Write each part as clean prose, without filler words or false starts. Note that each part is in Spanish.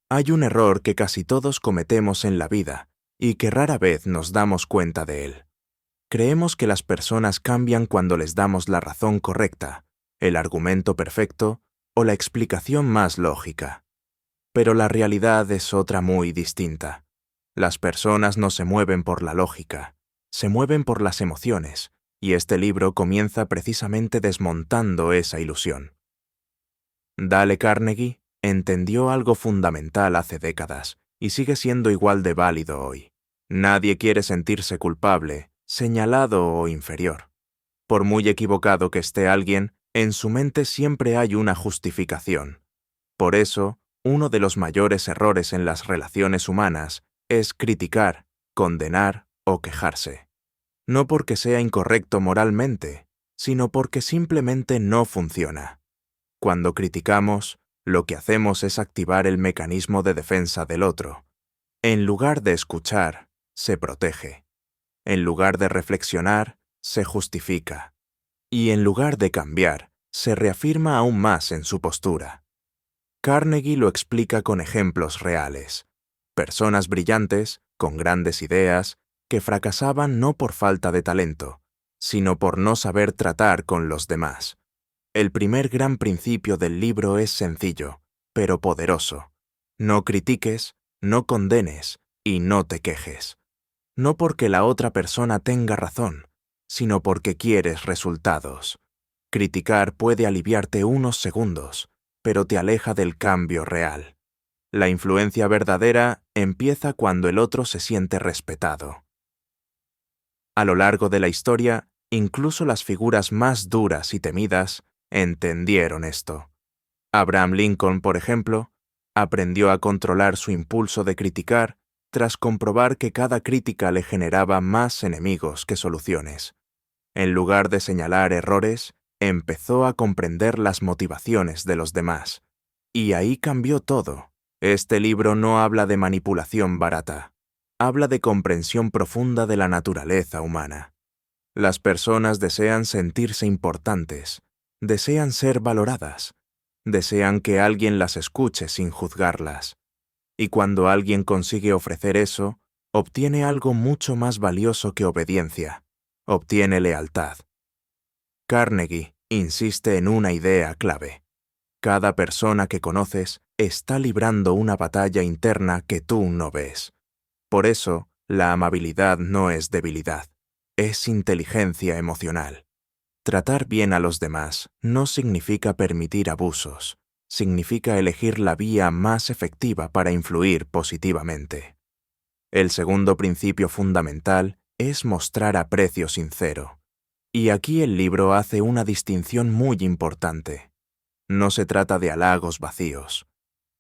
Hay un error que casi todos cometemos en la vida y que rara vez nos damos cuenta de él. Creemos que las personas cambian cuando les damos la razón correcta, el argumento perfecto o la explicación más lógica. Pero la realidad es otra muy distinta. Las personas no se mueven por la lógica, se mueven por las emociones, y este libro comienza precisamente desmontando esa ilusión. Dale Carnegie entendió algo fundamental hace décadas y sigue siendo igual de válido hoy. Nadie quiere sentirse culpable, señalado o inferior. Por muy equivocado que esté alguien, en su mente siempre hay una justificación. Por eso, uno de los mayores errores en las relaciones humanas es criticar, condenar o quejarse. No porque sea incorrecto moralmente, sino porque simplemente no funciona. Cuando criticamos, lo que hacemos es activar el mecanismo de defensa del otro. En lugar de escuchar, se protege. En lugar de reflexionar, se justifica. Y en lugar de cambiar, se reafirma aún más en su postura. Carnegie lo explica con ejemplos reales. Personas brillantes, con grandes ideas, que fracasaban no por falta de talento, sino por no saber tratar con los demás. El primer gran principio del libro es sencillo, pero poderoso. No critiques, no condenes y no te quejes. No porque la otra persona tenga razón, sino porque quieres resultados. Criticar puede aliviarte unos segundos, pero te aleja del cambio real. La influencia verdadera empieza cuando el otro se siente respetado. A lo largo de la historia, incluso las figuras más duras y temidas entendieron esto. Abraham Lincoln, por ejemplo, aprendió a controlar su impulso de criticar tras comprobar que cada crítica le generaba más enemigos que soluciones. En lugar de señalar errores, empezó a comprender las motivaciones de los demás. Y ahí cambió todo. Este libro no habla de manipulación barata. Habla de comprensión profunda de la naturaleza humana. Las personas desean sentirse importantes, desean ser valoradas, desean que alguien las escuche sin juzgarlas. Y cuando alguien consigue ofrecer eso, obtiene algo mucho más valioso que obediencia. Obtiene lealtad. Carnegie insiste en una idea clave. Cada persona que conoces está librando una batalla interna que tú no ves. Por eso, la amabilidad no es debilidad, es inteligencia emocional. Tratar bien a los demás no significa permitir abusos, significa elegir la vía más efectiva para influir positivamente. El segundo principio fundamental es mostrar aprecio sincero. Y aquí el libro hace una distinción muy importante. No se trata de halagos vacíos.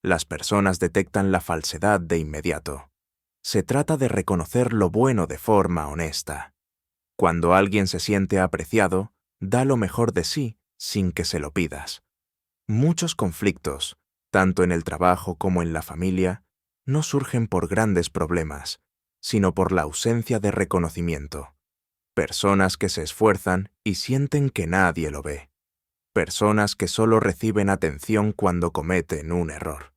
Las personas detectan la falsedad de inmediato. Se trata de reconocer lo bueno de forma honesta. Cuando alguien se siente apreciado, da lo mejor de sí sin que se lo pidas. Muchos conflictos, tanto en el trabajo como en la familia, no surgen por grandes problemas, sino por la ausencia de reconocimiento. Personas que se esfuerzan y sienten que nadie lo ve. Personas que solo reciben atención cuando cometen un error.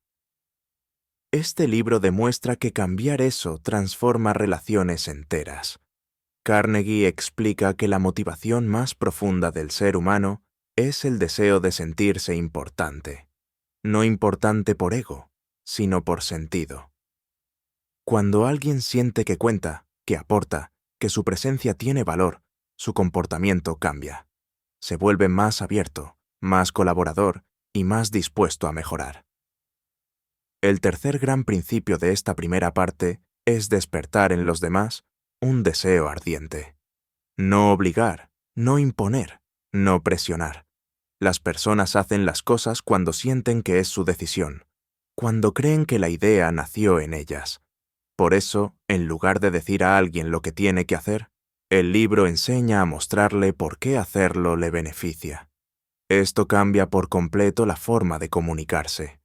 Este libro demuestra que cambiar eso transforma relaciones enteras. Carnegie explica que la motivación más profunda del ser humano es el deseo de sentirse importante. No importante por ego, sino por sentido. Cuando alguien siente que cuenta, que aporta, que su presencia tiene valor, su comportamiento cambia. Se vuelve más abierto, más colaborador y más dispuesto a mejorar. El tercer gran principio de esta primera parte es despertar en los demás un deseo ardiente. No obligar, no imponer, no presionar. Las personas hacen las cosas cuando sienten que es su decisión, cuando creen que la idea nació en ellas. Por eso, en lugar de decir a alguien lo que tiene que hacer, el libro enseña a mostrarle por qué hacerlo le beneficia. Esto cambia por completo la forma de comunicarse.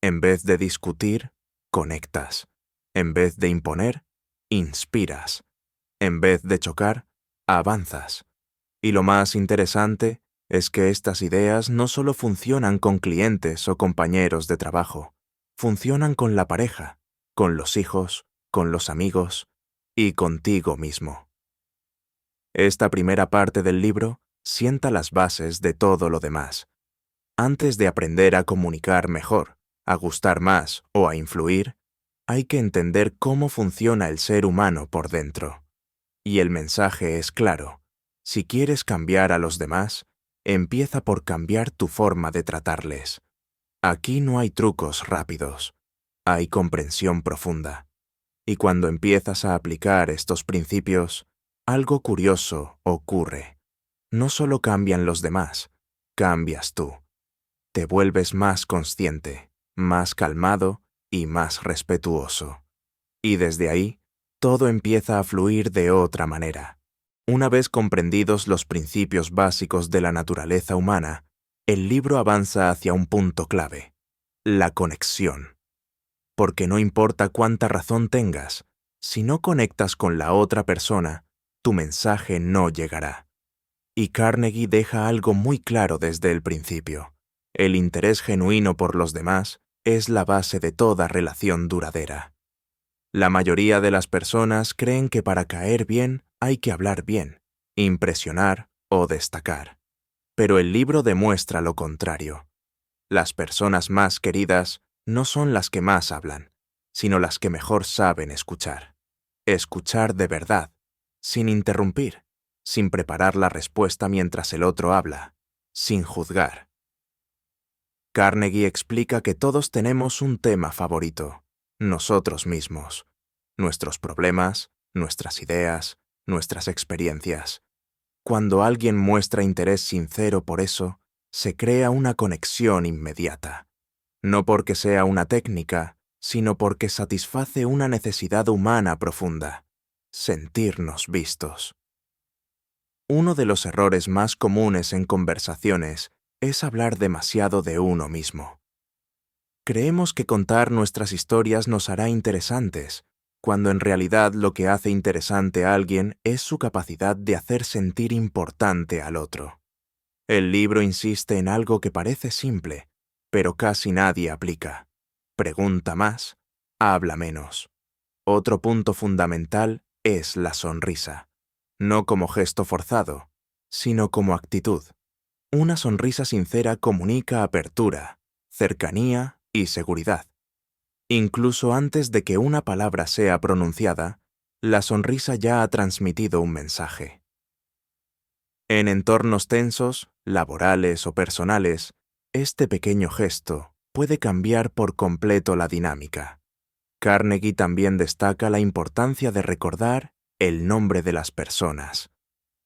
En vez de discutir, conectas. En vez de imponer, inspiras. En vez de chocar, avanzas. Y lo más interesante es que estas ideas no solo funcionan con clientes o compañeros de trabajo, Funcionan con la pareja, con los hijos, con los amigos y contigo mismo. Esta primera parte del libro sienta las bases de todo lo demás. Antes de aprender a comunicar mejor, a gustar más o a influir, hay que entender cómo funciona el ser humano por dentro. Y el mensaje es claro. Si quieres cambiar a los demás, empieza por cambiar tu forma de tratarles. Aquí no hay trucos rápidos, hay comprensión profunda. Y cuando empiezas a aplicar estos principios, algo curioso ocurre. No solo cambian los demás, cambias tú. Te vuelves más consciente, más calmado y más respetuoso. Y desde ahí, todo empieza a fluir de otra manera. Una vez comprendidos los principios básicos de la naturaleza humana, el libro avanza hacia un punto clave: la conexión. Porque no importa cuánta razón tengas, si no conectas con la otra persona, tu mensaje no llegará. Y Carnegie deja algo muy claro desde el principio: el interés genuino por los demás es la base de toda relación duradera. La mayoría de las personas creen que para caer bien hay que hablar bien, impresionar o destacar. Pero el libro demuestra lo contrario. Las personas más queridas no son las que más hablan, sino las que mejor saben escuchar. Escuchar de verdad, sin interrumpir, sin preparar la respuesta mientras el otro habla, sin juzgar. Carnegie explica que todos tenemos un tema favorito: nosotros mismos, nuestros problemas, nuestras ideas, nuestras experiencias. Cuando alguien muestra interés sincero por eso, se crea una conexión inmediata. No porque sea una técnica, sino porque satisface una necesidad humana profunda: sentirnos vistos. Uno de los errores más comunes en conversaciones es hablar demasiado de uno mismo. Creemos que contar nuestras historias nos hará interesantes, cuando en realidad lo que hace interesante a alguien es su capacidad de hacer sentir importante al otro. El libro insiste en algo que parece simple, pero casi nadie aplica. Pregunta más, habla menos. Otro punto fundamental es la sonrisa, no como gesto forzado, sino como actitud. Una sonrisa sincera comunica apertura, cercanía y seguridad. Incluso antes de que una palabra sea pronunciada, la sonrisa ya ha transmitido un mensaje. En entornos tensos, laborales o personales, este pequeño gesto puede cambiar por completo la dinámica. Carnegie también destaca la importancia de recordar el nombre de las personas.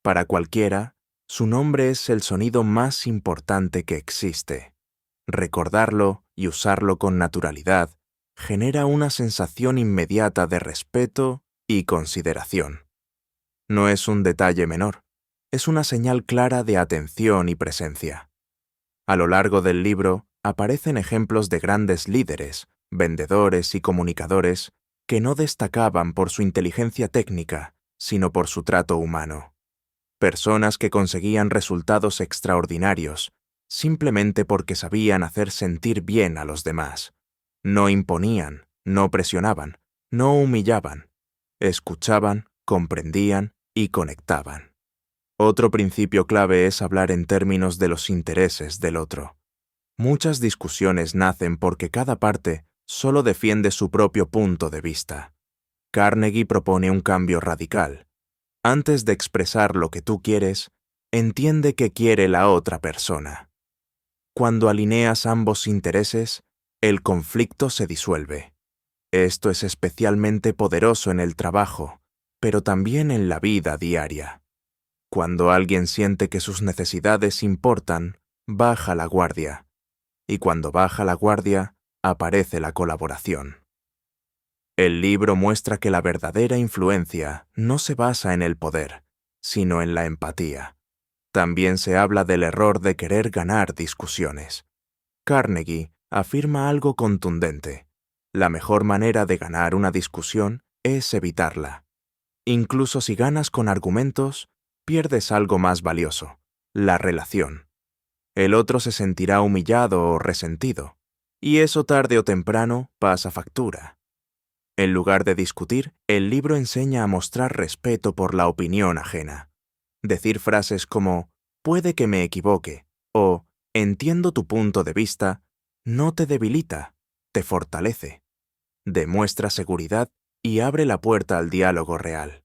Para cualquiera, su nombre es el sonido más importante que existe. Recordarlo y usarlo con naturalidad genera una sensación inmediata de respeto y consideración. No es un detalle menor, es una señal clara de atención y presencia. A lo largo del libro aparecen ejemplos de grandes líderes, vendedores y comunicadores que no destacaban por su inteligencia técnica, sino por su trato humano. Personas que conseguían resultados extraordinarios simplemente porque sabían hacer sentir bien a los demás. No imponían, no presionaban, no humillaban. Escuchaban, comprendían y conectaban. Otro principio clave es hablar en términos de los intereses del otro. Muchas discusiones nacen porque cada parte solo defiende su propio punto de vista. Carnegie propone un cambio radical. Antes de expresar lo que tú quieres, entiende qué quiere la otra persona. Cuando alineas ambos intereses, el conflicto se disuelve. Esto es especialmente poderoso en el trabajo, pero también en la vida diaria. Cuando alguien siente que sus necesidades importan, baja la guardia. Y cuando baja la guardia, aparece la colaboración. El libro muestra que la verdadera influencia no se basa en el poder, sino en la empatía. También se habla del error de querer ganar discusiones. Carnegie afirma algo contundente: la mejor manera de ganar una discusión es evitarla. Incluso si ganas con argumentos, pierdes algo más valioso: la relación. El otro se sentirá humillado o resentido. Y eso tarde o temprano pasa factura. En lugar de discutir, el libro enseña a mostrar respeto por la opinión ajena. Decir frases como «puede que me equivoque» o «entiendo tu punto de vista» no te debilita, te fortalece. Demuestra seguridad y abre la puerta al diálogo real.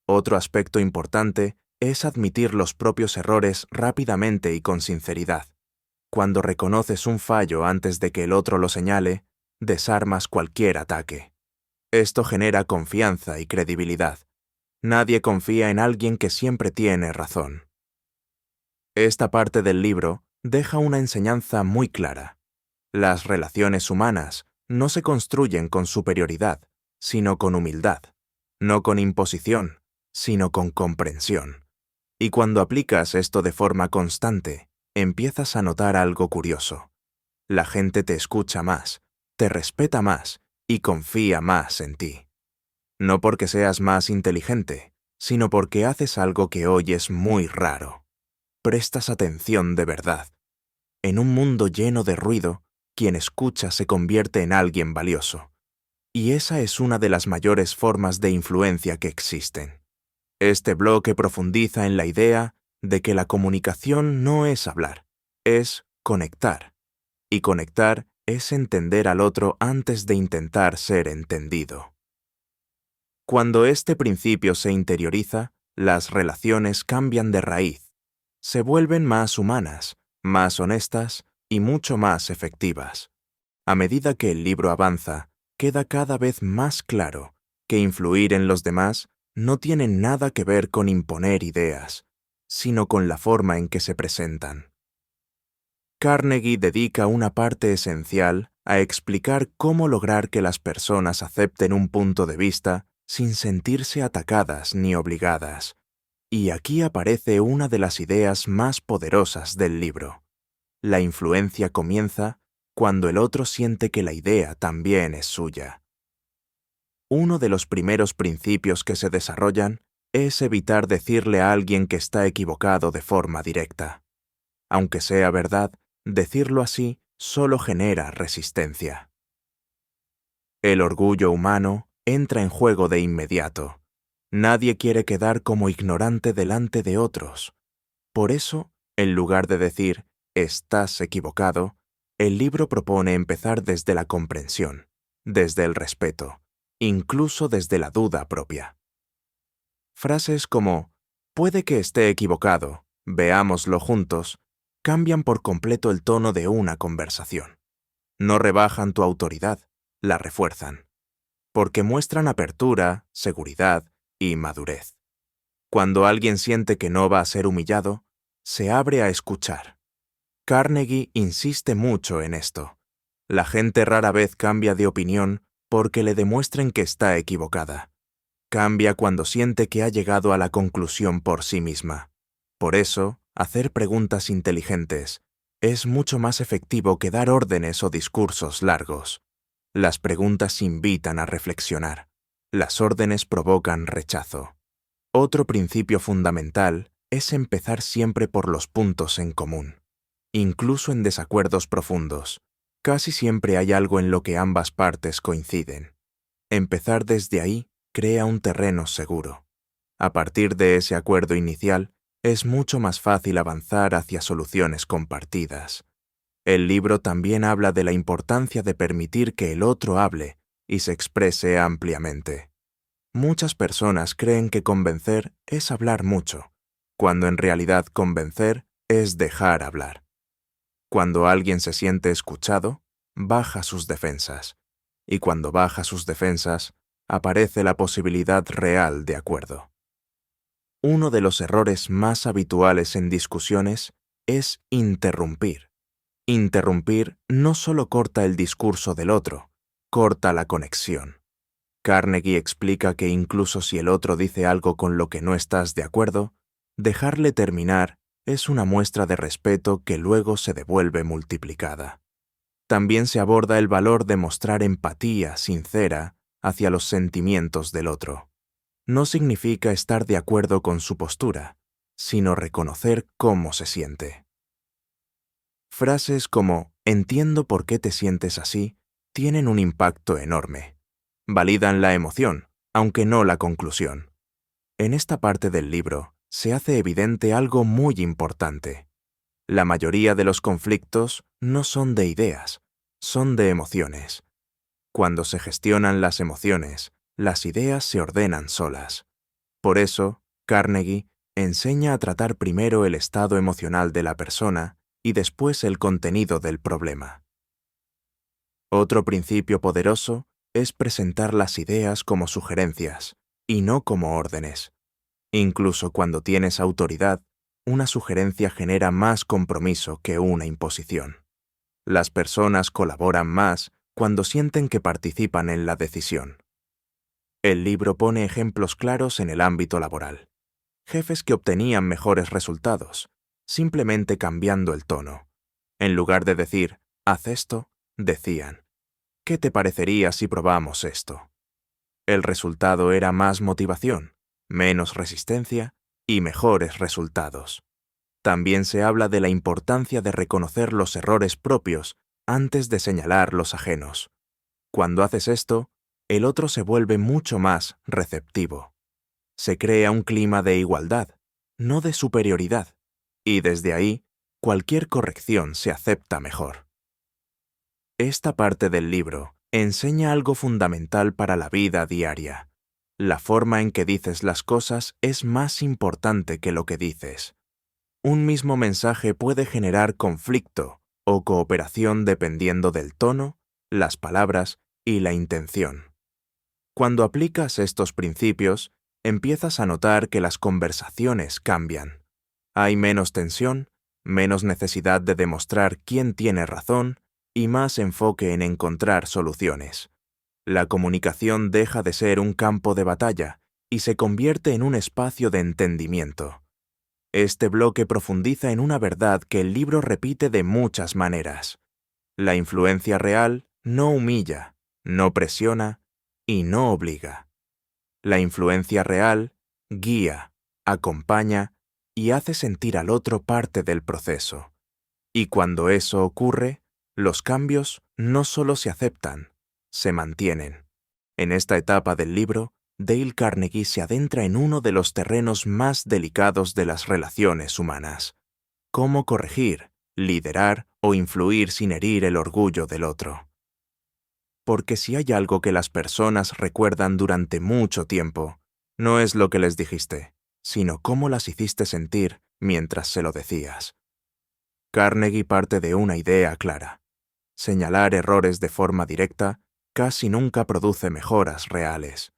Otro aspecto importante es admitir los propios errores rápidamente y con sinceridad. Cuando reconoces un fallo antes de que el otro lo señale, desarmas cualquier ataque. Esto genera confianza y credibilidad. Nadie confía en alguien que siempre tiene razón. Esta parte del libro deja una enseñanza muy clara. Las relaciones humanas no se construyen con superioridad, sino con humildad, no con imposición, sino con comprensión. Y cuando aplicas esto de forma constante, empiezas a notar algo curioso. La gente te escucha más, te respeta más y confía más en ti. No porque seas más inteligente, sino porque haces algo que hoy es muy raro. Prestas atención de verdad. En un mundo lleno de ruido, quien escucha se convierte en alguien valioso. Y esa es una de las mayores formas de influencia que existen. Este bloque profundiza en la idea de que la comunicación no es hablar, es conectar. Y conectar es entender al otro antes de intentar ser entendido. Cuando este principio se interioriza, las relaciones cambian de raíz. Se vuelven más humanas, más honestas y mucho más efectivas. A medida que el libro avanza, queda cada vez más claro que influir en los demás no tiene nada que ver con imponer ideas, sino con la forma en que se presentan. Carnegie dedica una parte esencial a explicar cómo lograr que las personas acepten un punto de vista sin sentirse atacadas ni obligadas. Y aquí aparece una de las ideas más poderosas del libro. La influencia comienza cuando el otro siente que la idea también es suya. Uno de los primeros principios que se desarrollan es evitar decirle a alguien que está equivocado de forma directa. Aunque sea verdad, decirlo así solo genera resistencia. El orgullo humano entra en juego de inmediato. Nadie quiere quedar como ignorante delante de otros. Por eso, en lugar de decir «estás equivocado», el libro propone empezar desde la comprensión, desde el respeto, incluso desde la duda propia. Frases como «puede que esté equivocado, veámoslo juntos», cambian por completo el tono de una conversación. No rebajan tu autoridad, la refuerzan, porque muestran apertura, seguridad y madurez. Cuando alguien siente que no va a ser humillado, se abre a escuchar. Carnegie insiste mucho en esto. La gente rara vez cambia de opinión porque le demuestren que está equivocada. Cambia cuando siente que ha llegado a la conclusión por sí misma. Por eso, hacer preguntas inteligentes es mucho más efectivo que dar órdenes o discursos largos. Las preguntas invitan a reflexionar. Las órdenes provocan rechazo. Otro principio fundamental es empezar siempre por los puntos en común. Incluso en desacuerdos profundos, casi siempre hay algo en lo que ambas partes coinciden. Empezar desde ahí crea un terreno seguro. A partir de ese acuerdo inicial, es mucho más fácil avanzar hacia soluciones compartidas. El libro también habla de la importancia de permitir que el otro hable y se exprese ampliamente. Muchas personas creen que convencer es hablar mucho, cuando en realidad convencer es dejar hablar. Cuando alguien se siente escuchado, baja sus defensas, y cuando baja sus defensas, aparece la posibilidad real de acuerdo. Uno de los errores más habituales en discusiones es interrumpir. Interrumpir no solo corta el discurso del otro, corta la conexión. Carnegie explica que incluso si el otro dice algo con lo que no estás de acuerdo, dejarle terminar es una muestra de respeto que luego se devuelve multiplicada. También se aborda el valor de mostrar empatía sincera hacia los sentimientos del otro. No significa estar de acuerdo con su postura, sino reconocer cómo se siente. Frases como entiendo por qué te sientes así, tienen un impacto enorme. Validan la emoción, aunque no la conclusión. En esta parte del libro se hace evidente algo muy importante. La mayoría de los conflictos no son de ideas, son de emociones. Cuando se gestionan las emociones, las ideas se ordenan solas. Por eso, Carnegie enseña a tratar primero el estado emocional de la persona y después el contenido del problema. Otro principio poderoso es presentar las ideas como sugerencias y no como órdenes. Incluso cuando tienes autoridad, una sugerencia genera más compromiso que una imposición. Las personas colaboran más cuando sienten que participan en la decisión. El libro pone ejemplos claros en el ámbito laboral. Jefes que obtenían mejores resultados, simplemente cambiando el tono. En lugar de decir, haz esto, decían, ¿qué te parecería si probamos esto? El resultado era más motivación, menos resistencia y mejores resultados. También se habla de la importancia de reconocer los errores propios antes de señalar los ajenos. Cuando haces esto, el otro se vuelve mucho más receptivo. Se crea un clima de igualdad, no de superioridad, y desde ahí, cualquier corrección se acepta mejor. Esta parte del libro enseña algo fundamental para la vida diaria. La forma en que dices las cosas es más importante que lo que dices. Un mismo mensaje puede generar conflicto o cooperación dependiendo del tono, las palabras y la intención. Cuando aplicas estos principios, empiezas a notar que las conversaciones cambian. Hay menos tensión, menos necesidad de demostrar quién tiene razón y más enfoque en encontrar soluciones. La comunicación deja de ser un campo de batalla y se convierte en un espacio de entendimiento. Este bloque profundiza en una verdad que el libro repite de muchas maneras. La influencia real no humilla, no presiona y no obliga. La influencia real guía, acompaña y hace sentir al otro parte del proceso. Y cuando eso ocurre, los cambios no solo se aceptan, se mantienen. En esta etapa del libro, Dale Carnegie se adentra en uno de los terrenos más delicados de las relaciones humanas: cómo corregir, liderar o influir sin herir el orgullo del otro. Porque si hay algo que las personas recuerdan durante mucho tiempo, no es lo que les dijiste, sino cómo las hiciste sentir mientras se lo decías. Carnegie parte de una idea clara: señalar errores de forma directa casi nunca produce mejoras reales.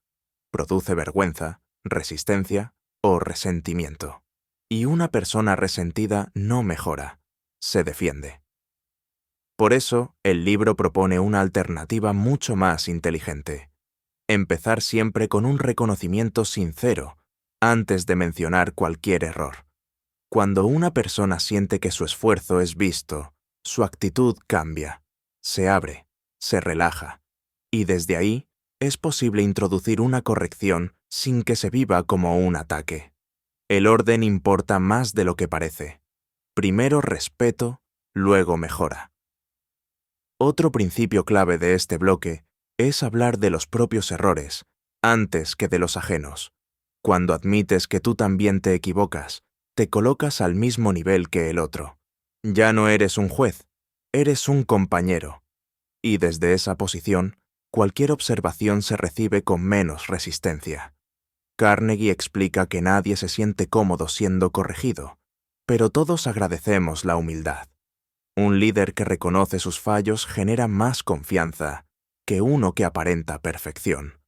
Produce vergüenza, resistencia o resentimiento. Y una persona resentida no mejora, se defiende. Por eso, el libro propone una alternativa mucho más inteligente: empezar siempre con un reconocimiento sincero antes de mencionar cualquier error. Cuando una persona siente que su esfuerzo es visto, su actitud cambia, se abre, se relaja, y desde ahí es posible introducir una corrección sin que se viva como un ataque. El orden importa más de lo que parece. Primero respeto, luego mejora. Otro principio clave de este bloque es hablar de los propios errores antes que de los ajenos. Cuando admites que tú también te equivocas, te colocas al mismo nivel que el otro. Ya no eres un juez, eres un compañero. Y desde esa posición, cualquier observación se recibe con menos resistencia. Carnegie explica que nadie se siente cómodo siendo corregido, pero todos agradecemos la humildad. Un líder que reconoce sus fallos genera más confianza que uno que aparenta perfección.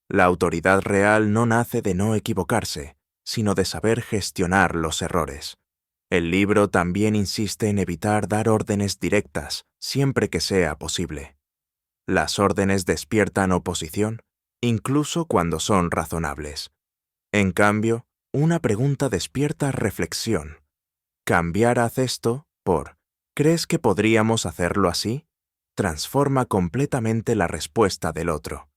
La autoridad real no nace de no equivocarse, sino de saber gestionar los errores. El libro también insiste en evitar dar órdenes directas siempre que sea posible. Las órdenes despiertan oposición, incluso cuando son razonables. En cambio, una pregunta despierta reflexión. Cambiar haz esto por ¿crees que podríamos hacerlo así? Transforma completamente la respuesta del otro.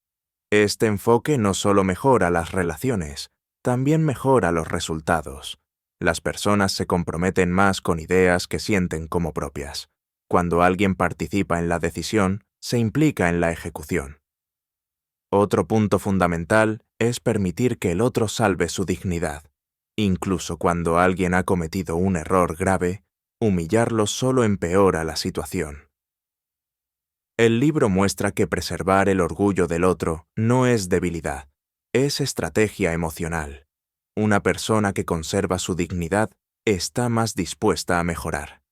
Este enfoque no solo mejora las relaciones, también mejora los resultados. Las personas se comprometen más con ideas que sienten como propias. Cuando alguien participa en la decisión, se implica en la ejecución. Otro punto fundamental es permitir que el otro salve su dignidad. Incluso cuando alguien ha cometido un error grave, humillarlo solo empeora la situación. El libro muestra que preservar el orgullo del otro no es debilidad, es estrategia emocional. Una persona que conserva su dignidad está más dispuesta a mejorar.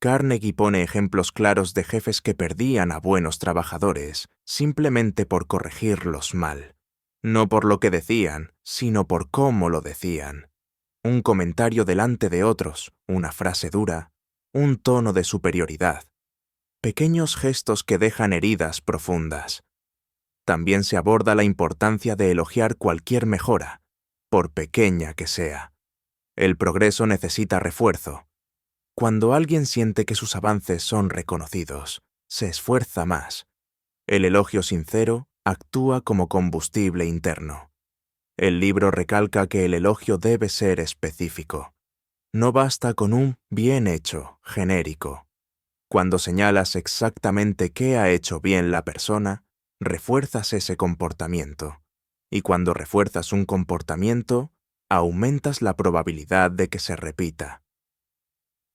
Carnegie pone ejemplos claros de jefes que perdían a buenos trabajadores simplemente por corregirlos mal. No por lo que decían, sino por cómo lo decían. Un comentario delante de otros, una frase dura, un tono de superioridad. Pequeños gestos que dejan heridas profundas. También se aborda la importancia de elogiar cualquier mejora, por pequeña que sea. El progreso necesita refuerzo. Cuando alguien siente que sus avances son reconocidos, se esfuerza más. El elogio sincero actúa como combustible interno. El libro recalca que el elogio debe ser específico. No basta con un bien hecho genérico. Cuando señalas exactamente qué ha hecho bien la persona, refuerzas ese comportamiento. Y cuando refuerzas un comportamiento, aumentas la probabilidad de que se repita.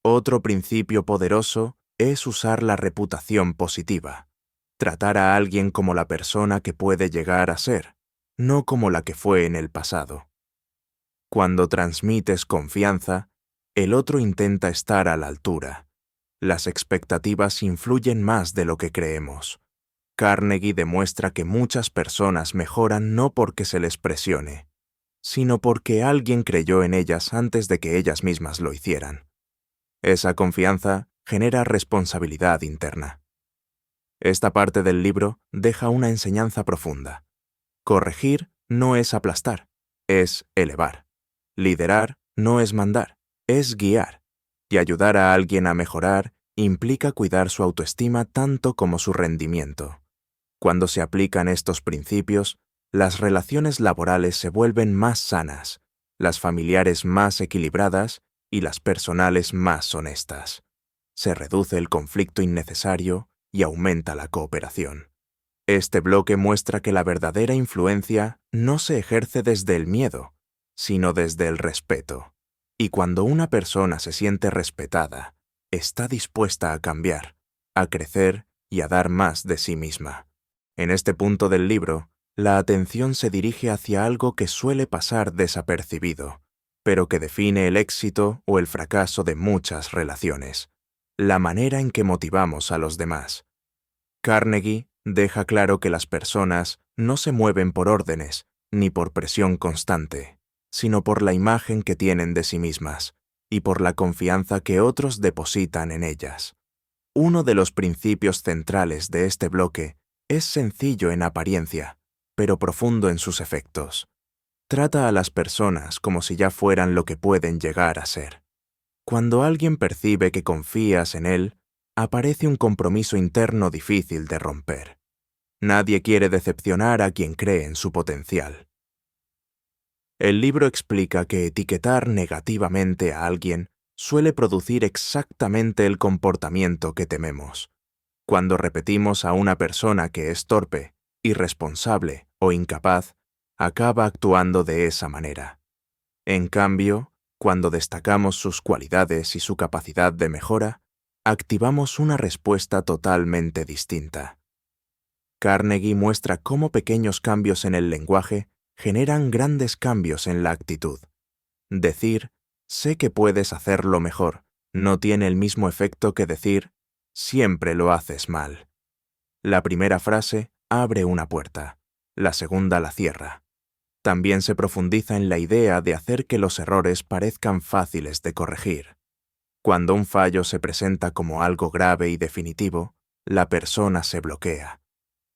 Otro principio poderoso es usar la reputación positiva. Tratar a alguien como la persona que puede llegar a ser, no como la que fue en el pasado. Cuando transmites confianza, el otro intenta estar a la altura. Las expectativas influyen más de lo que creemos. Carnegie demuestra que muchas personas mejoran no porque se les presione, sino porque alguien creyó en ellas antes de que ellas mismas lo hicieran. Esa confianza genera responsabilidad interna. Esta parte del libro deja una enseñanza profunda. Corregir no es aplastar, es elevar. Liderar no es mandar, es guiar. Y ayudar a alguien a mejorar implica cuidar su autoestima tanto como su rendimiento. Cuando se aplican estos principios, las relaciones laborales se vuelven más sanas, las familiares más equilibradas y las personales más honestas. Se reduce el conflicto innecesario y aumenta la cooperación. Este bloque muestra que la verdadera influencia no se ejerce desde el miedo, sino desde el respeto. Y cuando una persona se siente respetada, está dispuesta a cambiar, a crecer y a dar más de sí misma. En este punto del libro, la atención se dirige hacia algo que suele pasar desapercibido, pero que define el éxito o el fracaso de muchas relaciones: la manera en que motivamos a los demás. Carnegie deja claro que las personas no se mueven por órdenes ni por presión constante, sino por la imagen que tienen de sí mismas y por la confianza que otros depositan en ellas. Uno de los principios centrales de este bloque es sencillo en apariencia, pero profundo en sus efectos. Trata a las personas como si ya fueran lo que pueden llegar a ser. Cuando alguien percibe que confías en él, aparece un compromiso interno difícil de romper. Nadie quiere decepcionar a quien cree en su potencial. El libro explica que etiquetar negativamente a alguien suele producir exactamente el comportamiento que tememos. Cuando repetimos a una persona que es torpe, irresponsable o incapaz, acaba actuando de esa manera. En cambio, cuando destacamos sus cualidades y su capacidad de mejora, activamos una respuesta totalmente distinta. Carnegie muestra cómo pequeños cambios en el lenguaje generan grandes cambios en la actitud. Decir, sé que puedes hacerlo mejor, no tiene el mismo efecto que decir, siempre lo haces mal. La primera frase abre una puerta, la segunda la cierra. También se profundiza en la idea de hacer que los errores parezcan fáciles de corregir. Cuando un fallo se presenta como algo grave y definitivo, la persona se bloquea.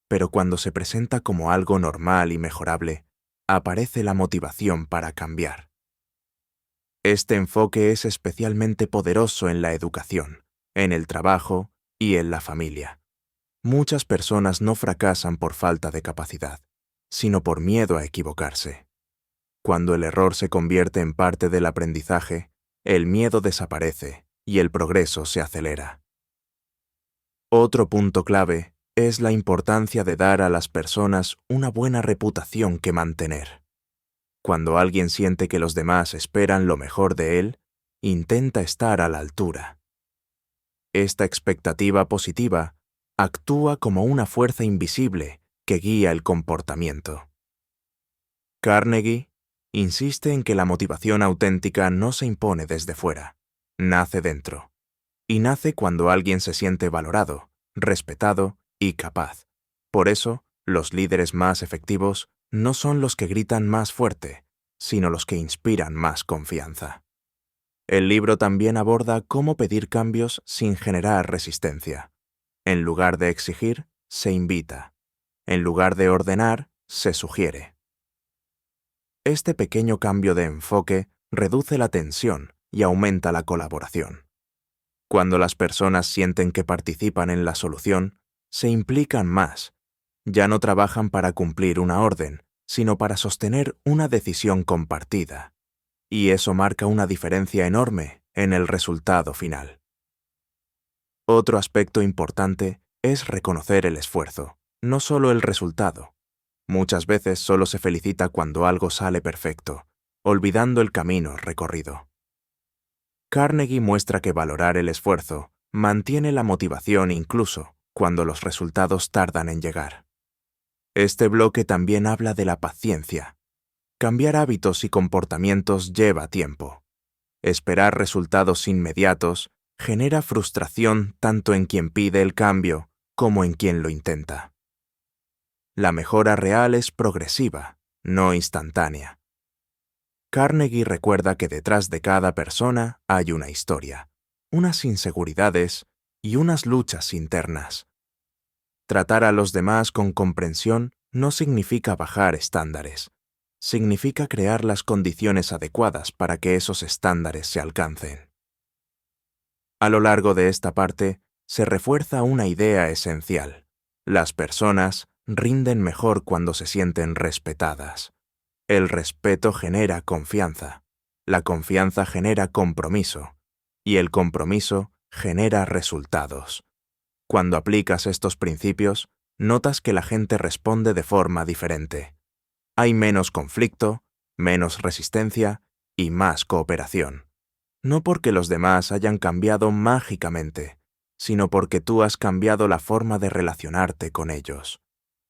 Pero cuando se presenta como algo normal y mejorable, aparece la motivación para cambiar. Este enfoque es especialmente poderoso en la educación, en el trabajo y en la familia. Muchas personas no fracasan por falta de capacidad, sino por miedo a equivocarse. Cuando el error se convierte en parte del aprendizaje, el miedo desaparece y el progreso se acelera. Otro punto clave es la importancia de dar a las personas una buena reputación que mantener. Cuando alguien siente que los demás esperan lo mejor de él, intenta estar a la altura. Esta expectativa positiva actúa como una fuerza invisible que guía el comportamiento. Carnegie insiste en que la motivación auténtica no se impone desde fuera, nace dentro. Y nace cuando alguien se siente valorado, respetado y capaz. Por eso, los líderes más efectivos no son los que gritan más fuerte, sino los que inspiran más confianza. El libro también aborda cómo pedir cambios sin generar resistencia. En lugar de exigir, se invita. En lugar de ordenar, se sugiere. Este pequeño cambio de enfoque reduce la tensión y aumenta la colaboración. Cuando las personas sienten que participan en la solución, se implican más. Ya no trabajan para cumplir una orden, sino para sostener una decisión compartida. Y eso marca una diferencia enorme en el resultado final. Otro aspecto importante es reconocer el esfuerzo, no solo el resultado. Muchas veces solo se felicita cuando algo sale perfecto, olvidando el camino recorrido. Carnegie muestra que valorar el esfuerzo mantiene la motivación incluso cuando los resultados tardan en llegar. Este bloque también habla de la paciencia. Cambiar hábitos y comportamientos lleva tiempo. Esperar resultados inmediatos genera frustración tanto en quien pide el cambio como en quien lo intenta. La mejora real es progresiva, no instantánea. Carnegie recuerda que detrás de cada persona hay una historia, unas inseguridades y unas luchas internas. Tratar a los demás con comprensión no significa bajar estándares, significa crear las condiciones adecuadas para que esos estándares se alcancen. A lo largo de esta parte, se refuerza una idea esencial. Las personas rinden mejor cuando se sienten respetadas. El respeto genera confianza, la confianza genera compromiso, y el compromiso genera resultados. Cuando aplicas estos principios, notas que la gente responde de forma diferente. Hay menos conflicto, menos resistencia y más cooperación. No porque los demás hayan cambiado mágicamente, sino porque tú has cambiado la forma de relacionarte con ellos.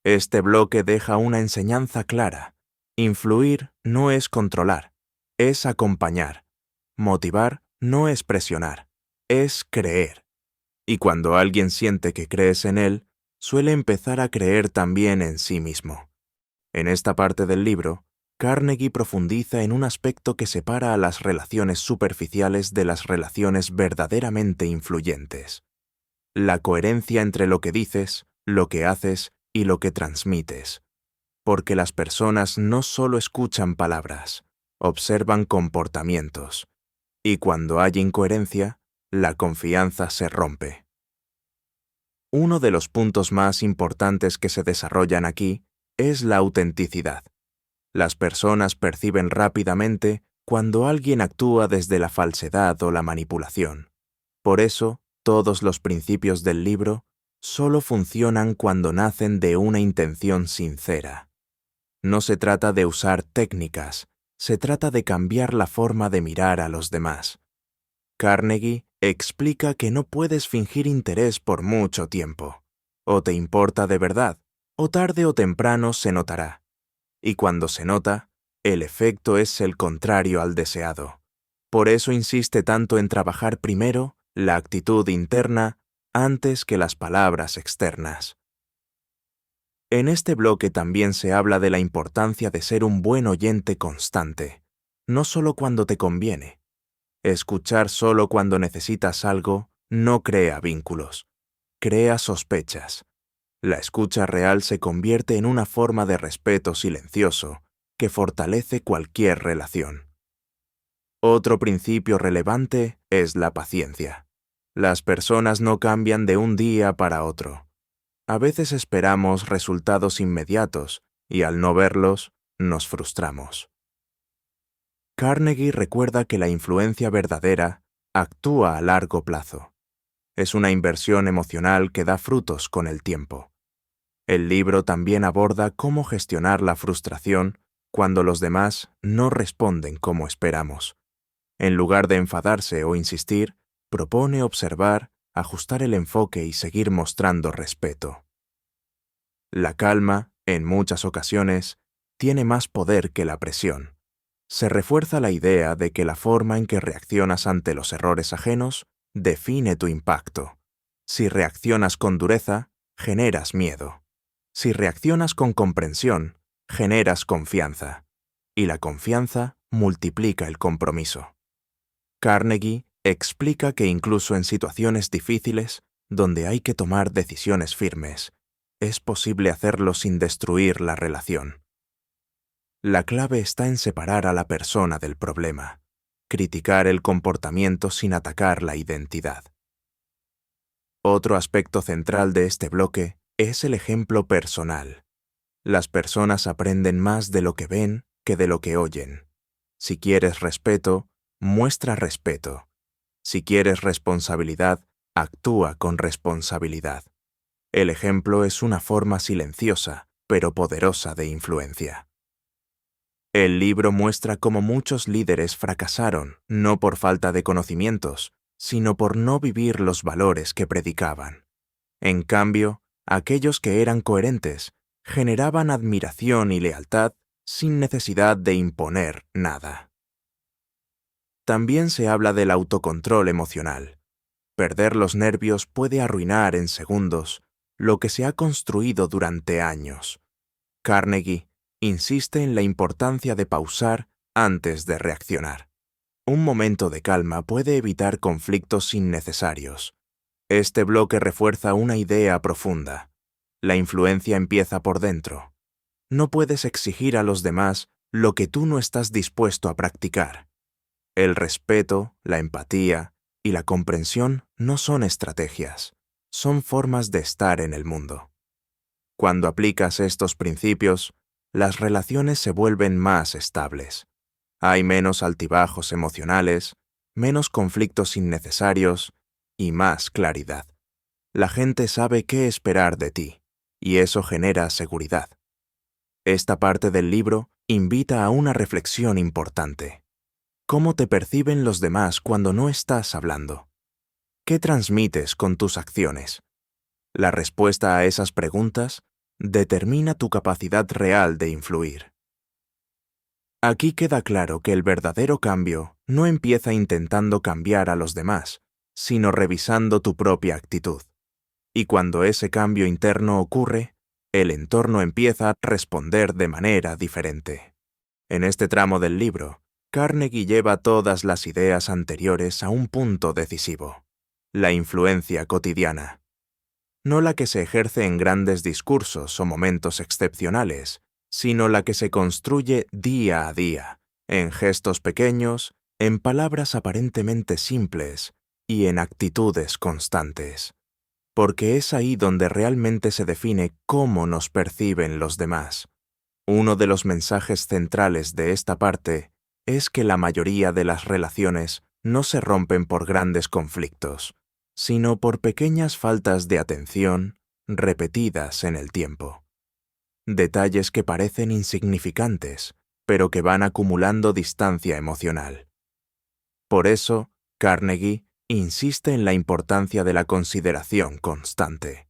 Este bloque deja una enseñanza clara. Influir no es controlar, es acompañar. Motivar no es presionar, es creer. Y cuando alguien siente que crees en él, suele empezar a creer también en sí mismo. En esta parte del libro, Carnegie profundiza en un aspecto que separa a las relaciones superficiales de las relaciones verdaderamente influyentes. La coherencia entre lo que dices, lo que haces y lo que transmites. Porque las personas no solo escuchan palabras, observan comportamientos. Y cuando hay incoherencia, la confianza se rompe. Uno de los puntos más importantes que se desarrollan aquí es la autenticidad. Las personas perciben rápidamente cuando alguien actúa desde la falsedad o la manipulación. Por eso, todos los principios del libro solo funcionan cuando nacen de una intención sincera. No se trata de usar técnicas, se trata de cambiar la forma de mirar a los demás. Carnegie explica que no puedes fingir interés por mucho tiempo. O te importa de verdad, o tarde o temprano se notará. Y cuando se nota, el efecto es el contrario al deseado. Por eso insiste tanto en trabajar primero la actitud interna antes que las palabras externas. En este bloque también se habla de la importancia de ser un buen oyente constante, no solo cuando te conviene. Escuchar solo cuando necesitas algo no crea vínculos, crea sospechas. La escucha real se convierte en una forma de respeto silencioso que fortalece cualquier relación. Otro principio relevante es la paciencia. Las personas no cambian de un día para otro. A veces esperamos resultados inmediatos y al no verlos, nos frustramos. Carnegie recuerda que la influencia verdadera actúa a largo plazo. Es una inversión emocional que da frutos con el tiempo. El libro también aborda cómo gestionar la frustración cuando los demás no responden como esperamos. En lugar de enfadarse o insistir, propone observar, ajustar el enfoque y seguir mostrando respeto. La calma, en muchas ocasiones, tiene más poder que la presión. Se refuerza la idea de que la forma en que reaccionas ante los errores ajenos define tu impacto. Si reaccionas con dureza, generas miedo. Si reaccionas con comprensión, generas confianza. Y la confianza multiplica el compromiso. Carnegie explica que incluso en situaciones difíciles, donde hay que tomar decisiones firmes, es posible hacerlo sin destruir la relación. La clave está en separar a la persona del problema, criticar el comportamiento sin atacar la identidad. Otro aspecto central de este bloque es el ejemplo personal. Las personas aprenden más de lo que ven que de lo que oyen. Si quieres respeto, muestra respeto. Si quieres responsabilidad, actúa con responsabilidad. El ejemplo es una forma silenciosa, pero poderosa de influencia. El libro muestra cómo muchos líderes fracasaron, no por falta de conocimientos, sino por no vivir los valores que predicaban. En cambio, aquellos que eran coherentes generaban admiración y lealtad sin necesidad de imponer nada. También se habla del autocontrol emocional. Perder los nervios puede arruinar en segundos lo que se ha construido durante años. Carnegie insiste en la importancia de pausar antes de reaccionar. Un momento de calma puede evitar conflictos innecesarios. Este bloque refuerza una idea profunda. La influencia empieza por dentro. No puedes exigir a los demás lo que tú no estás dispuesto a practicar. El respeto, la empatía y la comprensión no son estrategias, son formas de estar en el mundo. Cuando aplicas estos principios, las relaciones se vuelven más estables. Hay menos altibajos emocionales, menos conflictos innecesarios y más claridad. La gente sabe qué esperar de ti, y eso genera seguridad. Esta parte del libro invita a una reflexión importante. ¿Cómo te perciben los demás cuando no estás hablando? ¿Qué transmites con tus acciones? La respuesta a esas preguntas determina tu capacidad real de influir. Aquí queda claro que el verdadero cambio no empieza intentando cambiar a los demás, sino revisando tu propia actitud. Y cuando ese cambio interno ocurre, el entorno empieza a responder de manera diferente. En este tramo del libro, Carnegie lleva todas las ideas anteriores a un punto decisivo: la influencia cotidiana. No la que se ejerce en grandes discursos o momentos excepcionales, sino la que se construye día a día, en gestos pequeños, en palabras aparentemente simples y en actitudes constantes. Porque es ahí donde realmente se define cómo nos perciben los demás. Uno de los mensajes centrales de esta parte es que la mayoría de las relaciones no se rompen por grandes conflictos, sino por pequeñas faltas de atención repetidas en el tiempo. Detalles que parecen insignificantes, pero que van acumulando distancia emocional. Por eso, Carnegie insiste en la importancia de la consideración constante.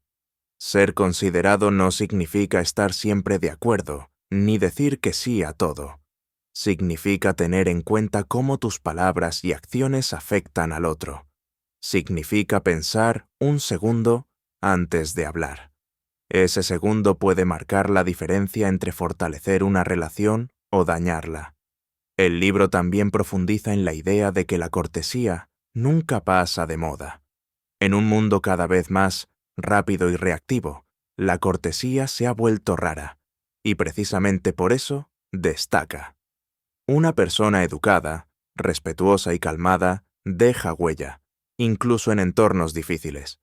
Ser considerado no significa estar siempre de acuerdo, ni decir que sí a todo. Significa tener en cuenta cómo tus palabras y acciones afectan al otro. Significa pensar un segundo antes de hablar. Ese segundo puede marcar la diferencia entre fortalecer una relación o dañarla. El libro también profundiza en la idea de que la cortesía nunca pasa de moda. En un mundo cada vez más rápido y reactivo, la cortesía se ha vuelto rara, y precisamente por eso destaca. Una persona educada, respetuosa y calmada deja huella, incluso en entornos difíciles.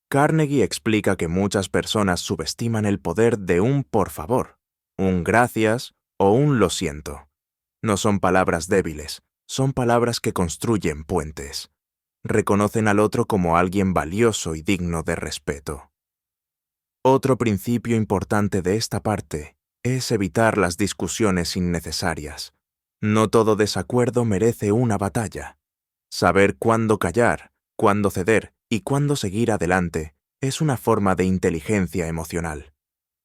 Carnegie explica que muchas personas subestiman el poder de un por favor, un gracias o un lo siento. No son palabras débiles, son palabras que construyen puentes. reconocen al otro como alguien valioso y digno de respeto. Otro principio importante de esta parte es evitar las discusiones innecesarias. No todo desacuerdo merece una batalla. Saber cuándo callar, cuándo ceder y cuándo seguir adelante es una forma de inteligencia emocional.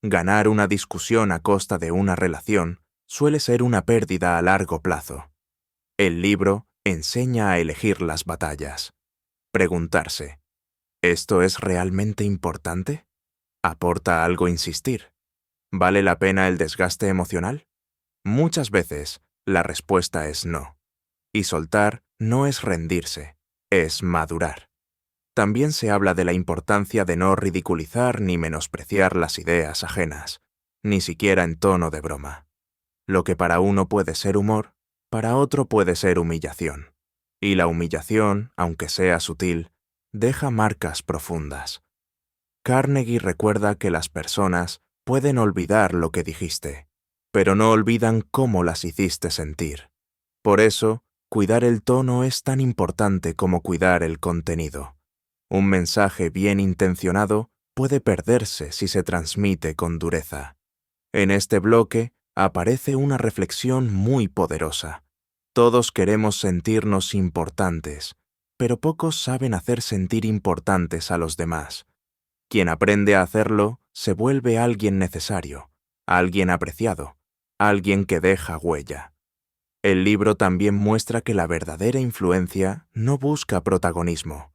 Ganar una discusión a costa de una relación suele ser una pérdida a largo plazo. El libro enseña a elegir las batallas. Preguntarse, ¿esto es realmente importante? ¿Aporta algo insistir? ¿Vale la pena el desgaste emocional? Muchas veces, la respuesta es no. Y soltar no es rendirse, es madurar. También se habla de la importancia de no ridiculizar ni menospreciar las ideas ajenas, ni siquiera en tono de broma. Lo que para uno puede ser humor, para otro puede ser humillación. Y la humillación, aunque sea sutil, deja marcas profundas. Carnegie recuerda que las personas pueden olvidar lo que dijiste, pero no olvidan cómo las hiciste sentir. Por eso, cuidar el tono es tan importante como cuidar el contenido. Un mensaje bien intencionado puede perderse si se transmite con dureza. En este bloque aparece una reflexión muy poderosa. Todos queremos sentirnos importantes, pero pocos saben hacer sentir importantes a los demás. Quien aprende a hacerlo se vuelve alguien necesario, alguien apreciado, alguien que deja huella. El libro también muestra que la verdadera influencia no busca protagonismo.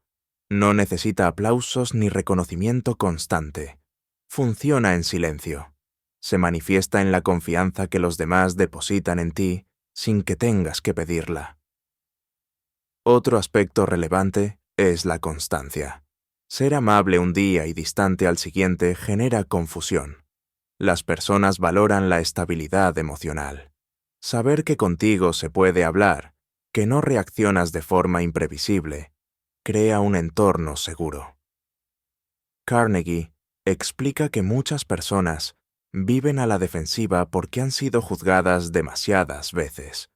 No necesita aplausos ni reconocimiento constante. Funciona en silencio. Se manifiesta en la confianza que los demás depositan en ti sin que tengas que pedirla. Otro aspecto relevante es la constancia. Ser amable un día y distante al siguiente genera confusión. Las personas valoran la estabilidad emocional. Saber que contigo se puede hablar, que no reaccionas de forma imprevisible, crea un entorno seguro. Carnegie explica que muchas personas viven a la defensiva porque han sido juzgadas demasiadas veces.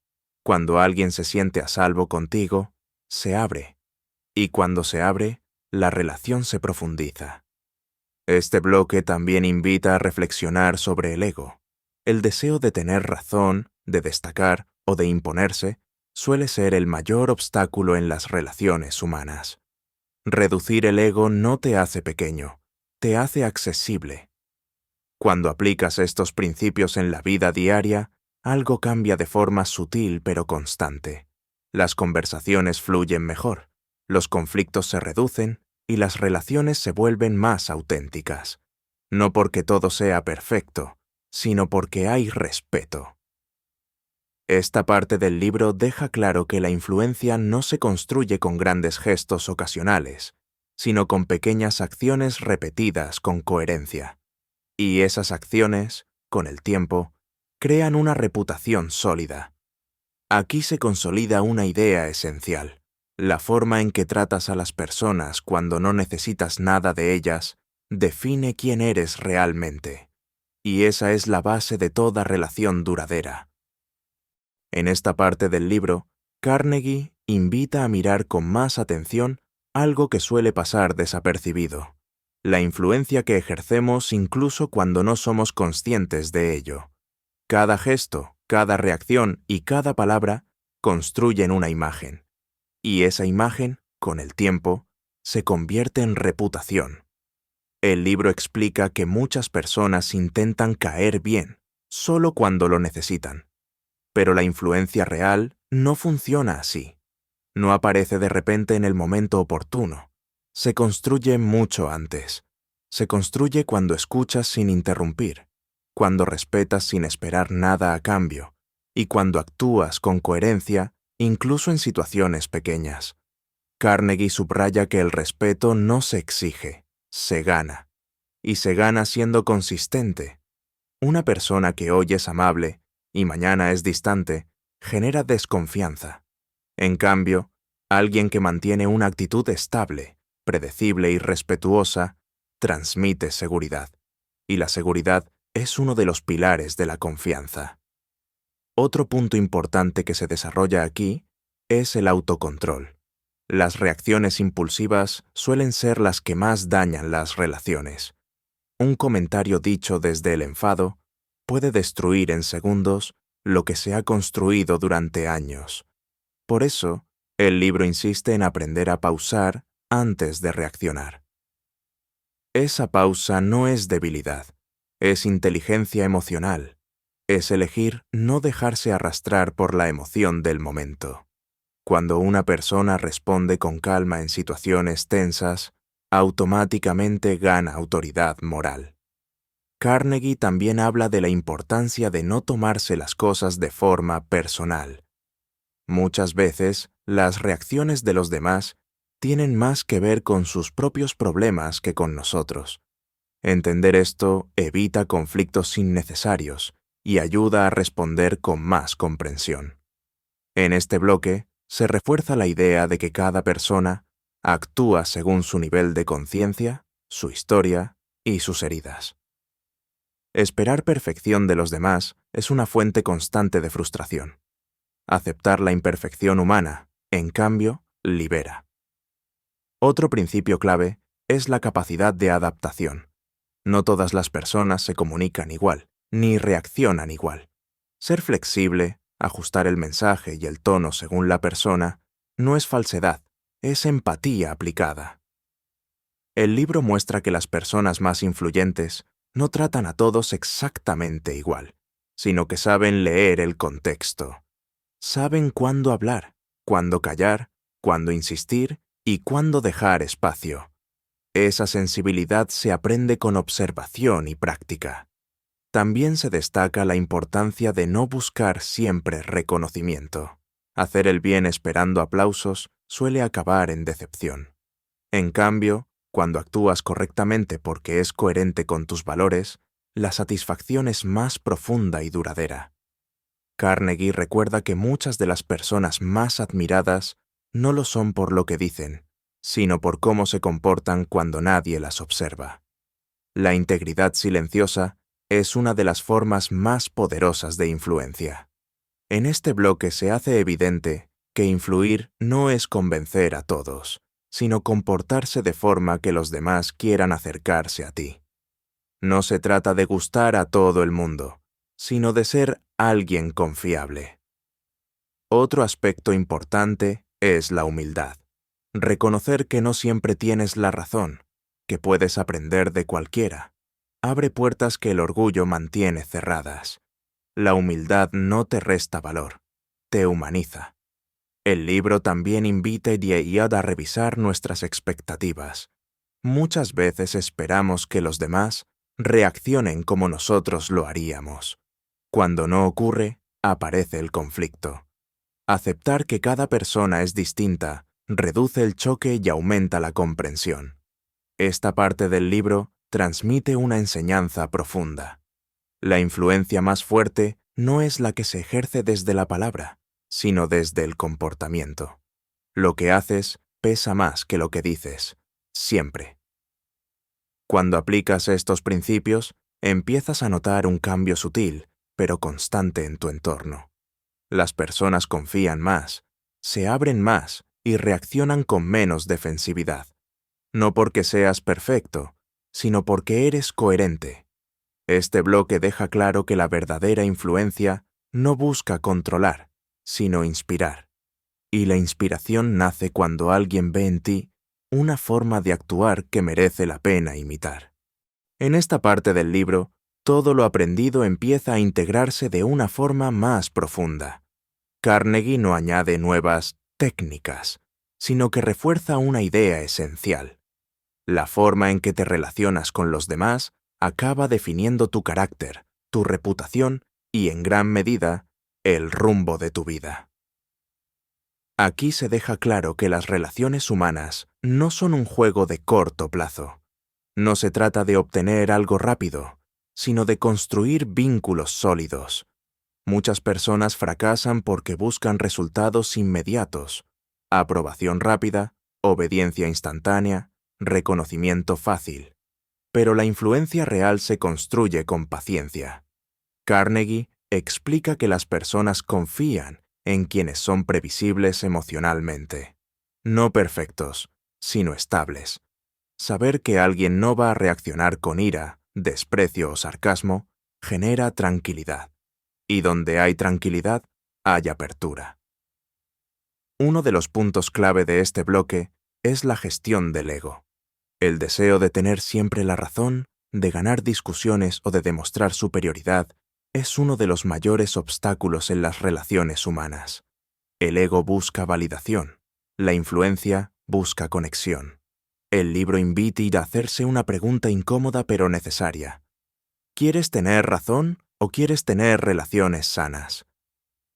Cuando alguien se siente a salvo contigo, se abre. Y cuando se abre, la relación se profundiza. Este bloque también invita a reflexionar sobre el ego. El deseo de tener razón, de destacar o de imponerse suele ser el mayor obstáculo en las relaciones humanas. Reducir el ego no te hace pequeño, te hace accesible. Cuando aplicas estos principios en la vida diaria, algo cambia de forma sutil pero constante. Las conversaciones fluyen mejor, los conflictos se reducen y las relaciones se vuelven más auténticas. No porque todo sea perfecto, sino porque hay respeto. Esta parte del libro deja claro que la influencia no se construye con grandes gestos ocasionales, sino con pequeñas acciones repetidas con coherencia. Y esas acciones, con el tiempo, crean una reputación sólida. Aquí se consolida una idea esencial. La forma en que tratas a las personas cuando no necesitas nada de ellas define quién eres realmente. Y esa es la base de toda relación duradera. En esta parte del libro, Carnegie invita a mirar con más atención algo que suele pasar desapercibido: la influencia que ejercemos incluso cuando no somos conscientes de ello. Cada gesto, cada reacción y cada palabra construyen una imagen. Y esa imagen, con el tiempo, se convierte en reputación. El libro explica que muchas personas intentan caer bien, solo cuando lo necesitan. Pero la influencia real no funciona así. No aparece de repente en el momento oportuno. Se construye mucho antes. Se construye cuando escuchas sin interrumpir, cuando respetas sin esperar nada a cambio, y cuando actúas con coherencia, incluso en situaciones pequeñas. Carnegie subraya que el respeto no se exige, se gana. Y se gana siendo consistente. Una persona que hoy es amable y mañana es distante, genera desconfianza. En cambio, alguien que mantiene una actitud estable, predecible y respetuosa, transmite seguridad. Y la seguridad es uno de los pilares de la confianza. Otro punto importante que se desarrolla aquí es el autocontrol. Las reacciones impulsivas suelen ser las que más dañan las relaciones. Un comentario dicho desde el enfado puede destruir en segundos lo que se ha construido durante años. Por eso, el libro insiste en aprender a pausar antes de reaccionar. Esa pausa no es debilidad, es inteligencia emocional. Es elegir no dejarse arrastrar por la emoción del momento. Cuando una persona responde con calma en situaciones tensas, automáticamente gana autoridad moral. Carnegie también habla de la importancia de no tomarse las cosas de forma personal. Muchas veces, las reacciones de los demás tienen más que ver con sus propios problemas que con nosotros. Entender esto evita conflictos innecesarios y ayuda a responder con más comprensión. En este bloque, se refuerza la idea de que cada persona actúa según su nivel de conciencia, su historia y sus heridas. Esperar perfección de los demás es una fuente constante de frustración. Aceptar la imperfección humana, en cambio, libera. Otro principio clave es la capacidad de adaptación. No todas las personas se comunican igual, ni reaccionan igual. Ser flexible, ajustar el mensaje y el tono según la persona, no es falsedad, es empatía aplicada. El libro muestra que las personas más influyentes no tratan a todos exactamente igual, sino que saben leer el contexto. Saben cuándo hablar, cuándo callar, cuándo insistir y cuándo dejar espacio. Esa sensibilidad se aprende con observación y práctica. También se destaca la importancia de no buscar siempre reconocimiento. Hacer el bien esperando aplausos suele acabar en decepción. En cambio, cuando actúas correctamente porque es coherente con tus valores, la satisfacción es más profunda y duradera. Carnegie recuerda que muchas de las personas más admiradas no lo son por lo que dicen, sino por cómo se comportan cuando nadie las observa. La integridad silenciosa es una de las formas más poderosas de influencia. En este bloque se hace evidente que influir no es convencer a todos, sino comportarse de forma que los demás quieran acercarse a ti. No se trata de gustar a todo el mundo, sino de ser alguien confiable. Otro aspecto importante es la humildad. Reconocer que no siempre tienes la razón, que puedes aprender de cualquiera, abre puertas que el orgullo mantiene cerradas. La humildad no te resta valor, te humaniza. El libro también invita a revisar nuestras expectativas. Muchas veces esperamos que los demás reaccionen como nosotros lo haríamos. Cuando no ocurre, aparece el conflicto. Aceptar que cada persona es distinta reduce el choque y aumenta la comprensión. Esta parte del libro transmite una enseñanza profunda. La influencia más fuerte no es la que se ejerce desde la palabra, sino desde el comportamiento. Lo que haces pesa más que lo que dices, siempre. Cuando aplicas estos principios, empiezas a notar un cambio sutil, pero constante en tu entorno. Las personas confían más, se abren más y reaccionan con menos defensividad. No porque seas perfecto, sino porque eres coherente. Este bloque deja claro que la verdadera influencia no busca controlar, sino inspirar. Y la inspiración nace cuando alguien ve en ti una forma de actuar que merece la pena imitar. En esta parte del libro, todo lo aprendido empieza a integrarse de una forma más profunda. Carnegie no añade nuevas técnicas, sino que refuerza una idea esencial. La forma en que te relacionas con los demás acaba definiendo tu carácter, tu reputación y, en gran medida, el rumbo de tu vida. Aquí se deja claro que las relaciones humanas no son un juego de corto plazo. No se trata de obtener algo rápido, sino de construir vínculos sólidos. Muchas personas fracasan porque buscan resultados inmediatos, aprobación rápida, obediencia instantánea, reconocimiento fácil. Pero la influencia real se construye con paciencia. Carnegie explica que las personas confían en quienes son previsibles emocionalmente. No perfectos, sino estables. Saber que alguien no va a reaccionar con ira, desprecio o sarcasmo genera tranquilidad. Y donde hay tranquilidad, hay apertura. Uno de los puntos clave de este bloque es la gestión del ego. El deseo de tener siempre la razón, de ganar discusiones o de demostrar superioridad es uno de los mayores obstáculos en las relaciones humanas. El ego busca validación, la influencia busca conexión. El libro invita a hacerse una pregunta incómoda pero necesaria. ¿Quieres tener razón o quieres tener relaciones sanas?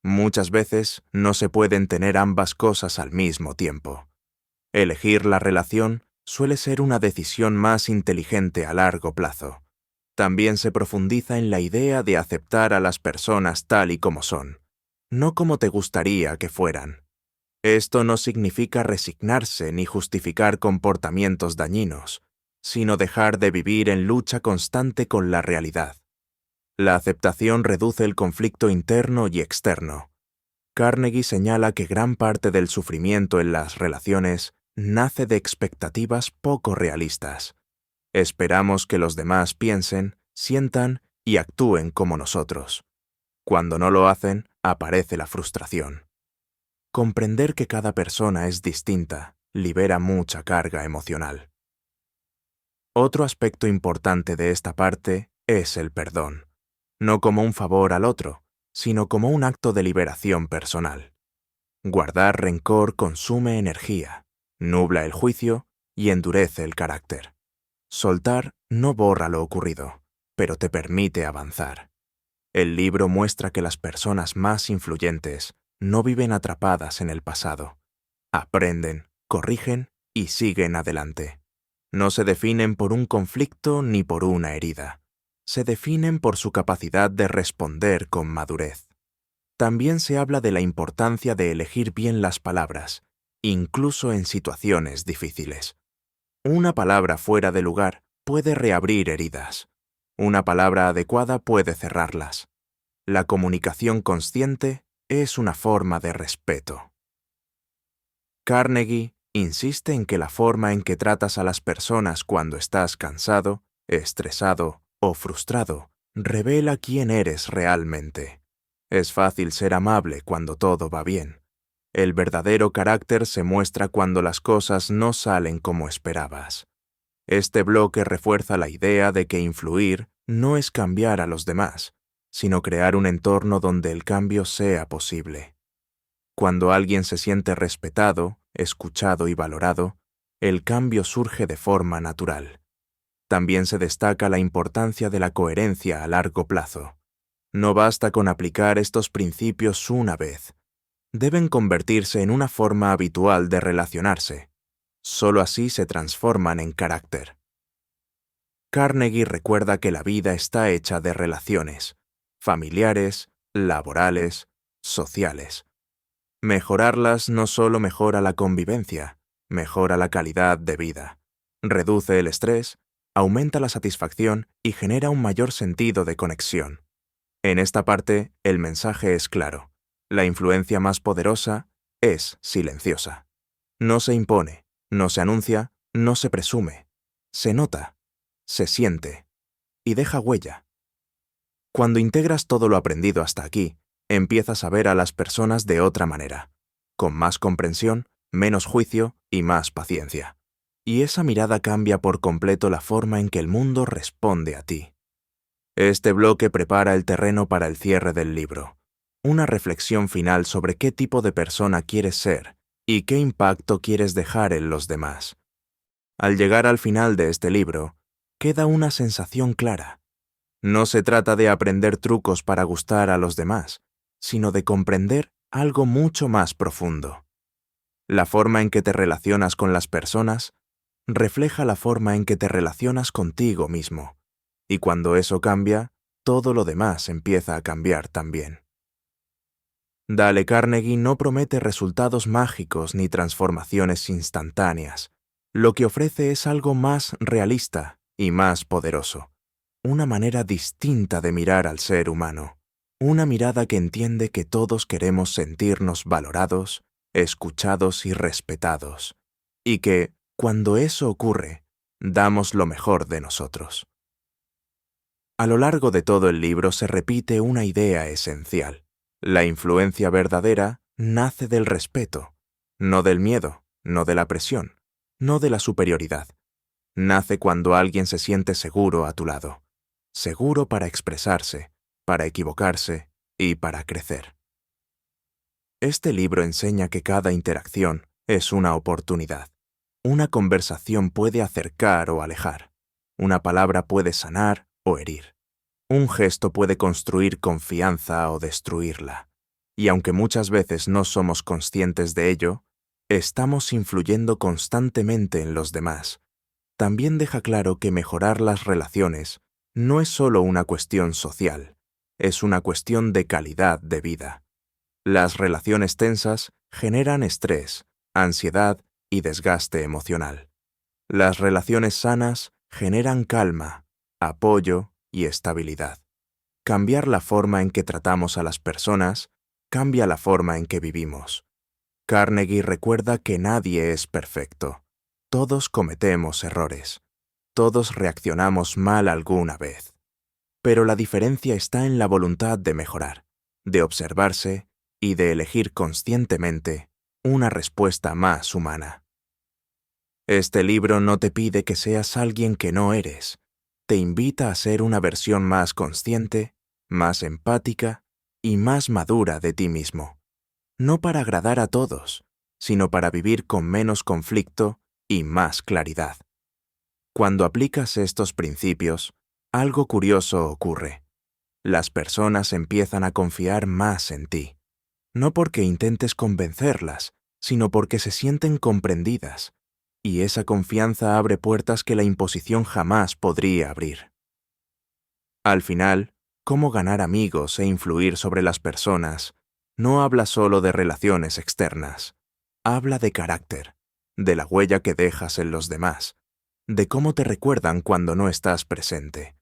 Muchas veces no se pueden tener ambas cosas al mismo tiempo. Elegir la relación suele ser una decisión más inteligente a largo plazo. También se profundiza en la idea de aceptar a las personas tal y como son, no como te gustaría que fueran. Esto no significa resignarse ni justificar comportamientos dañinos, sino dejar de vivir en lucha constante con la realidad. La aceptación reduce el conflicto interno y externo. Carnegie señala que gran parte del sufrimiento en las relaciones nace de expectativas poco realistas. Esperamos que los demás piensen, sientan y actúen como nosotros. Cuando no lo hacen, aparece la frustración. Comprender que cada persona es distinta libera mucha carga emocional. Otro aspecto importante de esta parte es el perdón, no como un favor al otro, sino como un acto de liberación personal. Guardar rencor consume energía, nubla el juicio y endurece el carácter. Soltar no borra lo ocurrido, pero te permite avanzar. El libro muestra que las personas más influyentes no viven atrapadas en el pasado. Aprenden, corrigen y siguen adelante. No se definen por un conflicto ni por una herida. Se definen por su capacidad de responder con madurez. También se habla de la importancia de elegir bien las palabras, incluso en situaciones difíciles. Una palabra fuera de lugar puede reabrir heridas. Una palabra adecuada puede cerrarlas. La comunicación consciente es una forma de respeto. Carnegie insiste en que la forma en que tratas a las personas cuando estás cansado, estresado o frustrado revela quién eres realmente. Es fácil ser amable cuando todo va bien. El verdadero carácter se muestra cuando las cosas no salen como esperabas. Este bloque refuerza la idea de que influir no es cambiar a los demás, sino crear un entorno donde el cambio sea posible. Cuando alguien se siente respetado, escuchado y valorado, el cambio surge de forma natural. También se destaca la importancia de la coherencia a largo plazo. No basta con aplicar estos principios una vez. Deben convertirse en una forma habitual de relacionarse. Solo así se transforman en carácter. Carnegie recuerda que la vida está hecha de relaciones, familiares, laborales, sociales. Mejorarlas no solo mejora la convivencia, mejora la calidad de vida, reduce el estrés, aumenta la satisfacción y genera un mayor sentido de conexión. En esta parte, el mensaje es claro. La influencia más poderosa es silenciosa. No se impone, no se anuncia, no se presume. Se nota, se siente y deja huella. Cuando integras todo lo aprendido hasta aquí, empiezas a ver a las personas de otra manera, con más comprensión, menos juicio y más paciencia. Y esa mirada cambia por completo la forma en que el mundo responde a ti. Este bloque prepara el terreno para el cierre del libro, una reflexión final sobre qué tipo de persona quieres ser y qué impacto quieres dejar en los demás. Al llegar al final de este libro, queda una sensación clara. No se trata de aprender trucos para gustar a los demás, sino de comprender algo mucho más profundo. La forma en que te relacionas con las personas refleja la forma en que te relacionas contigo mismo, y cuando eso cambia, todo lo demás empieza a cambiar también. Dale Carnegie no promete resultados mágicos ni transformaciones instantáneas. Lo que ofrece es algo más realista y más poderoso. Una manera distinta de mirar al ser humano. Una mirada que entiende que todos queremos sentirnos valorados, escuchados y respetados, y que, cuando eso ocurre, damos lo mejor de nosotros. A lo largo de todo el libro se repite una idea esencial. La influencia verdadera nace del respeto, no del miedo, no de la presión, no de la superioridad. Nace cuando alguien se siente seguro a tu lado, seguro para expresarse, para equivocarse y para crecer. Este libro enseña que cada interacción es una oportunidad. Una conversación puede acercar o alejar. Una palabra puede sanar o herir. Un gesto puede construir confianza o destruirla. Y aunque muchas veces no somos conscientes de ello, estamos influyendo constantemente en los demás. También deja claro que mejorar las relaciones no es solo una cuestión social, es una cuestión de calidad de vida. Las relaciones tensas generan estrés, ansiedad y desgaste emocional. Las relaciones sanas generan calma, apoyo y estabilidad. Cambiar la forma en que tratamos a las personas cambia la forma en que vivimos. Carnegie recuerda que nadie es perfecto. Todos cometemos errores. Todos reaccionamos mal alguna vez. Pero la diferencia está en la voluntad de mejorar, de observarse y de elegir conscientemente una respuesta más humana. Este libro no te pide que seas alguien que no eres. Te invita a ser una versión más consciente, más empática y más madura de ti mismo. No para agradar a todos, sino para vivir con menos conflicto y más claridad. Cuando aplicas estos principios, algo curioso ocurre. Las personas empiezan a confiar más en ti, no porque intentes convencerlas, sino porque se sienten comprendidas, y esa confianza abre puertas que la imposición jamás podría abrir. Al final, cómo ganar amigos e influir sobre las personas no habla solo de relaciones externas, habla de carácter, de la huella que dejas en los demás, de cómo te recuerdan cuando no estás presente.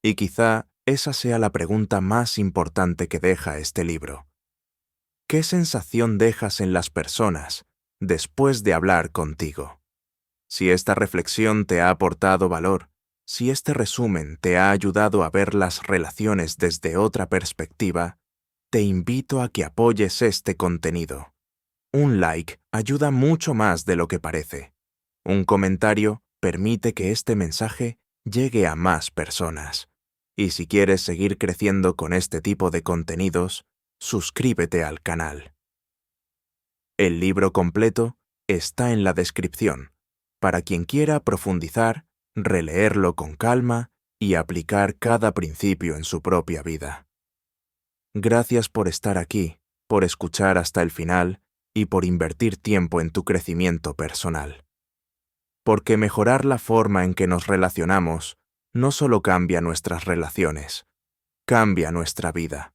Y quizá esa sea la pregunta más importante que deja este libro. ¿Qué sensación dejas en las personas después de hablar contigo? Si esta reflexión te ha aportado valor, si este resumen te ha ayudado a ver las relaciones desde otra perspectiva, te invito a que apoyes este contenido. Un like ayuda mucho más de lo que parece. Un comentario permite que este mensaje llegue a más personas. Y si quieres seguir creciendo con este tipo de contenidos, suscríbete al canal. El libro completo está en la descripción, para quien quiera profundizar, releerlo con calma y aplicar cada principio en su propia vida. Gracias por estar aquí, por escuchar hasta el final y por invertir tiempo en tu crecimiento personal. Porque mejorar la forma en que nos relacionamos no solo cambia nuestras relaciones, cambia nuestra vida.